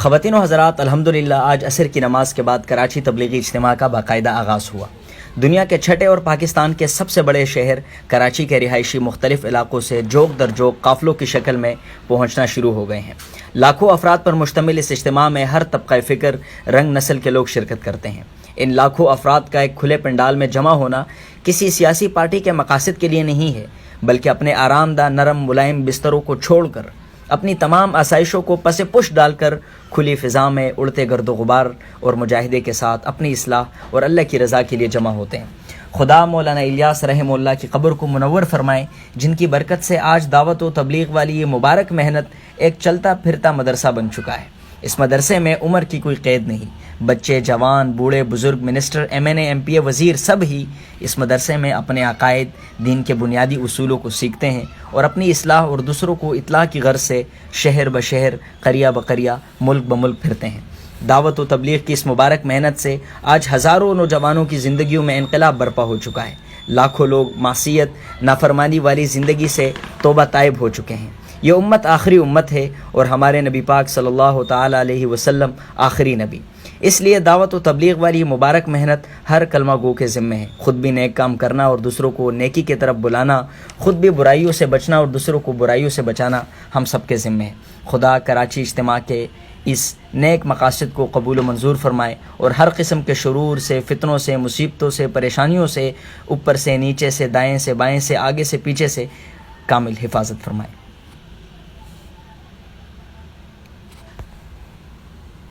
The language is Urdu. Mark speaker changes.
Speaker 1: خواتین و حضرات، الحمدللہ آج عصر کی نماز کے بعد کراچی تبلیغی اجتماع کا باقاعدہ آغاز ہوا۔ دنیا کے چھٹے اور پاکستان کے سب سے بڑے شہر کراچی کے رہائشی مختلف علاقوں سے جوک در جوک قافلوں کی شکل میں پہنچنا شروع ہو گئے ہیں۔ لاکھوں افراد پر مشتمل اس اجتماع میں ہر طبقہ فکر، رنگ، نسل کے لوگ شرکت کرتے ہیں۔ ان لاکھوں افراد کا ایک کھلے پنڈال میں جمع ہونا کسی سیاسی پارٹی کے مقاصد کے لیے نہیں ہے، بلکہ اپنے آرام دہ، نرم، ملائم بستروں کو چھوڑ کر، اپنی تمام آسائشوں کو پس پش ڈال کر کھلی فضا میں اڑتے گرد و غبار اور مجاہدے کے ساتھ اپنی اصلاح اور اللہ کی رضا کے لیے جمع ہوتے ہیں۔ خدا مولانا الیاس رحمہ اللہ کی قبر کو منور فرمائے، جن کی برکت سے آج دعوت و تبلیغ والی یہ مبارک محنت ایک چلتا پھرتا مدرسہ بن چکا ہے۔ اس مدرسے میں عمر کی کوئی قید نہیں، بچے، جوان، بوڑھے، بزرگ، منسٹر، ایم این اے، ایم پی اے، وزیر، سب ہی اس مدرسے میں اپنے عقائد، دین کے بنیادی اصولوں کو سیکھتے ہیں اور اپنی اصلاح اور دوسروں کو اطلاع کی غرض سے شہر بشہر، قریہ بقریہ، ملک بملک پھرتے ہیں۔ دعوت و تبلیغ کی اس مبارک محنت سے آج ہزاروں نوجوانوں کی زندگیوں میں انقلاب برپا ہو چکا ہے۔ لاکھوں لوگ معصیت، نافرمانی والی زندگی سے توبہ طائب ہو چکے ہیں۔ یہ امت آخری امت ہے اور ہمارے نبی پاک صلی اللہ تعالیٰ علیہ وسلم آخری نبی۔ اس لیے دعوت و تبلیغ والی یہ مبارک محنت ہر کلمہ گو کے ذمہ ہے۔ خود بھی نیک کام کرنا اور دوسروں کو نیکی کی طرف بلانا، خود بھی برائیوں سے بچنا اور دوسروں کو برائیوں سے بچانا ہم سب کے ذمہ ہے۔ خدا کراچی اجتماع کے اس نیک مقاصد کو قبول و منظور فرمائے اور ہر قسم کے شرور سے، فتنوں سے، مصیبتوں سے، پریشانیوں سے، اوپر سے نیچے سے، دائیں سے بائیں سے، آگے سے پیچھے سے کامل حفاظت فرمائے۔